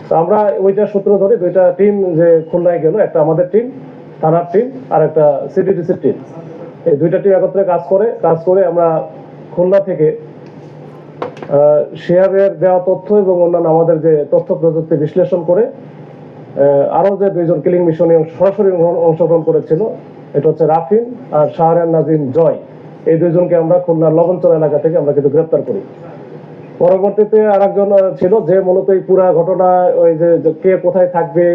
তো আমরা ওইটা সূত্র ধরে দুইটা টিম যে খুলনায় গেল, একটা আমাদের টিম থানার টিম আর একটা সিটিডিসির টিম, এই দুইটা টিম একত্রে কাজ করে আমরা খুলনা থেকে শেয়ারের দেওয়া তথ্য এবং অন্যান্য আমাদের যে তথ্য প্রযুক্তি বিশ্লেষণ করে আরো যে দুইজন কিলিং মিশনে সরাসরি অংশগ্রহণ করেছিল, এটা হচ্ছে রাফিন আর শাহরিয়ার নাজিম জয়, এই দুইজনকে আমরা খুলনার লবণচর এলাকা থেকে আমরা কিন্তু গ্রেপ্তার করি। পরবর্তীতে আরেকজন ছিল যে মূলত এই পুরা ঘটনা, ওই যে কে কোথায় থাকবে,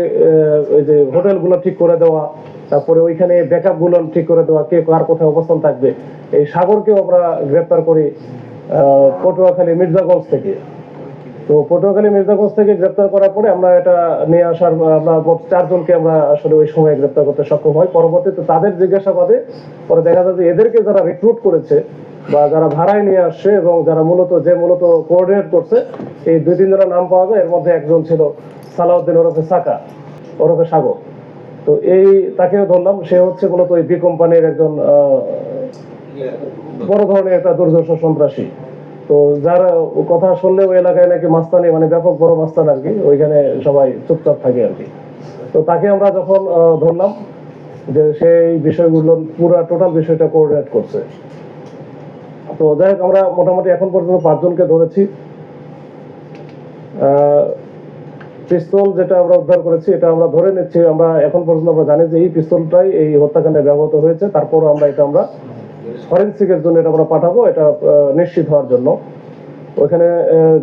ওই যে হোটেলগুলো ঠিক করে দেওয়া, তারপরে ওইখানে ব্যাকআপ গুলো ঠিক করে দেওয়া, কে কার কোথায় অবস্থান থাকবে, এই সাগরকেও আমরা গ্রেপ্তার করি পটুয়াখালী মির্জাগঞ্জ থেকে। তো পটুয়াখালী মির্জাগঞ্জ থেকে গ্রেপ্তার করার পরে আমরা এটা নিয়ে আসার আমরা মোট 4 জনকে আমরা আসলে ওই সময় গ্রেপ্তার করতে সক্ষম হই। পরবর্তীতে তাদের জিজ্ঞাসাবাদে পরে দেখা যায় যে এদেরকে যারা রিক্রুট করেছে বা যারা ভাড়ায় নিয়ে আসছে এবং যারা মূলত কোঅর্ডিনেট করছে, এই 2-3 জনের নাম পাওয়া যায়। এর মধ্যে একজন ছিল সালাউদ্দিন ওরফে সাকা ওরফে সাগর। তো এই তাকেও ধরলাম, সে হচ্ছে মূলত ওই বি কোম্পানির একজন বড় ধরনের একটা দুর্ধর্ষ সন্ত্রাসী। তো যার কথা শুনলে ওই এলাকায় নাকি মাস্তানি, মানে ব্যাপক বড় মাস্তান আর কি, ওইখানে সবাই চুপচাপ থাকে আর কি। তো তাকে আমরা যখন ধরলাম যে সেই বিষয়গুলো পুরো টোটাল বিষয়টা কোঅর্ডিনেট করছে। তো যাই হোক, আমরা মোটামুটি এখন পর্যন্ত 5 জনকে ধরেছি। পিস্তল যেটা আমরা উদ্ধার করেছি এটা আমরা ধরে নিচ্ছি, আমরা এখন পর্যন্ত আমরা জানি যে এই পিস্তলটাই এই হত্যাকাণ্ডে ব্যবহৃত হয়েছে। তারপর আমরা ফরেনসিকের জন্য এটা আমরা পাঠাবো, এটা নিশ্চিত হওয়ার জন্য। ওইখানে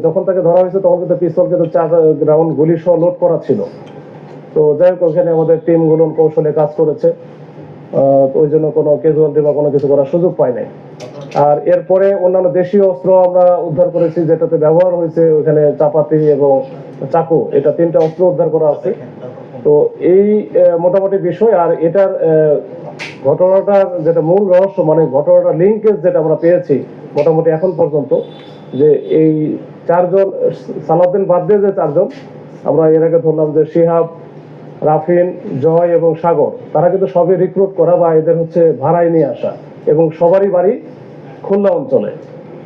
যখন তাকে ধরা হয়েছে তখন কিন্তু পিস্তল কিন্তু 4 রাউন্ড গুলি সহ লোড করা ছিল। তো যাই হোক, ওইখানে আমাদের টিমগুলো কৌশলে কাজ করেছে, ওই জন্য কোনো ক্যাজুয়ালিটি বা কোনো কিছু করার সুযোগ পায় নাই। আর এরপরে অন্যান্য দেশীয় অস্ত্র আমরা উদ্ধার করেছি, যেটাতে ব্যবহার হয়েছে ওইখানে চাপাতি এবং চাকু, এটা 3টা অস্ত্র উদ্ধার করা আছে। তো এই মোটামুটি বিষয়। আর এটার ঘটনাটার যেটা মূল রহস্য, মানে ঘটনাটার লিঙ্কেজ যেটা আমরা পেয়েছি মোটামুটি এখন পর্যন্ত, যে এই 4 জন সালাউদ্দিন বাদ দিয়ে যে 4 জন আমরা এর আগে ধরলাম, যে শিহাব, রাফিন, জয় এবং সাগর, তারা কিন্তু সবই রিক্রুট করা বা এদের হচ্ছে ভাড়ায় নিয়ে আসা, এবং সবারই বাড়ি খুলনা অঞ্চলে।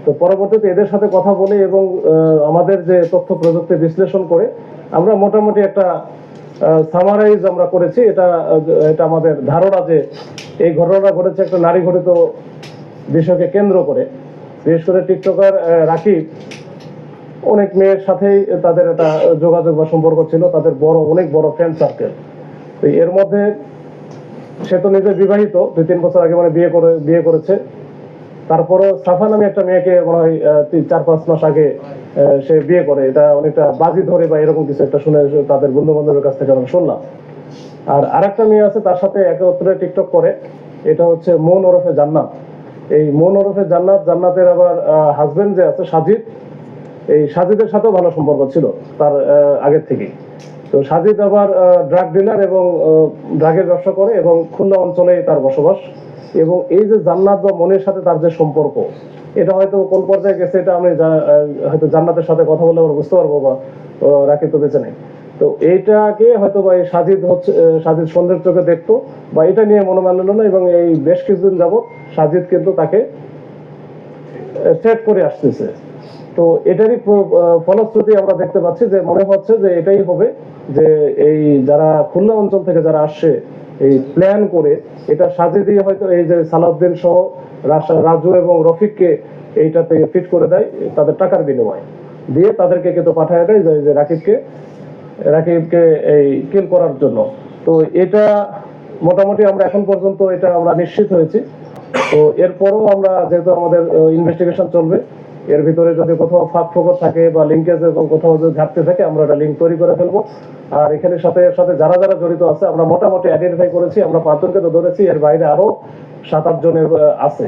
তো পরবর্তীতে এদের সাথে কথা বলে এবং আমাদের যে তথ্য প্রযুক্তি বিশ্লেষণ করে আমরা মোটামুটি একটা সামারাইজ আমরা করেছি। এটা আমাদের ধারণা যে এই ঘটনাটা ঘটেছে একটা নারী ঘটিত বিষয়কে কেন্দ্র করে। বিশেষ করে টিকটকার রাকিব অনেক মেয়ের সাথেই তাদের একটা যোগাযোগ বা সম্পর্ক ছিল, তাদের অনেক বড় ফ্রেন্ড সার্কেল। তো এর মধ্যে সে তো নিজে বিবাহিত, 2-3 বছর আগে মানে বিয়ে করেছে। তারপরও সাফা নামে একটা মেয়েকে মনে হয় 4-5 মাস আগে সে বিয়ে করে। এটা অনেকটা বাজি ধরে বা এরকম কিছু একটা শুনে তাদের বন্ধু বান্ধবের কাছ থেকে আমরা শুনলাম। আর আরেকটা মেয়ে আছে তার সাথে একত্রে টিকটক করে, এটা হচ্ছে মন ওরফে জান্নাত। এই মন ওরফে জান্নাতের আবার হাজবেন্ড যে আছে সাজিদ, এই সাজিদের সাথেও ভালো সম্পর্ক ছিল তার আগের থেকেই। তো সাজিদ আবার ড্রাগ ডিলার এবং ড্রাগের ব্যবসা করে এবং খুলনা অঞ্চলে তার বসবাস। এবং এই যে জান্নাত বা মনের সাথে তার যে সম্পর্ক, এটা হয়তো কোন পর্যায়ে গেছে এটা আমি হয়তো জান্নাতের সাথে কথা বলে আমরা বুঝতে পারবো, বা রাকিব তো বেঁচে নেই। তো এইটাকে হয়তো বা এই সাজিদ সন্দেহের চোখে দেখতো বা এটা নিয়ে মনোমালিন্য না, এবং এই বেশ কিছুদিন যাবত সাজিদ কিন্তু তাকে সেট করে আসতেছে। তো এটারই ফলশ্রুতি আমরা দেখতে পাচ্ছি যে মনে হচ্ছে যে এটাই হবে, যে এই যারা খুলনা অঞ্চল থেকে যারা আসছে এই প্ল্যান করে এটা সাজিয়ে দিয়ে হয়তো এই যে সালাউদ্দিন সহ রাজু এবং রফিককে এইটাতে ফিট করে দেয় তাদের টাকার বিনিময়ে, দিয়ে তাদেরকে কিন্তু পাঠায় দেয় যে রাকিবকে এই কিল করার জন্য। তো এটা মোটামুটি আমরা এখন পর্যন্ত এটা আমরা নিশ্চিত হয়েছি। তো এরপরও আমরা যেহেতু আমাদের ইনভেস্টিগেশন চলবে, এর ভিতরে যদি কোথাও ফাঁক ফোকর থাকে বা লিঙ্কেজ এবং কোথাও যদি ঘাটতি থাকে আমরা একটা লিঙ্ক তৈরি করে ফেলবো। আর এখানে সাথে যারা জড়িত আছে আমরা মোটামুটি আইডেন্টিফাই করেছি, আমরা 5 জনকে তো ধরেছি, এর বাইরে আরো 7-8 জনের আছে।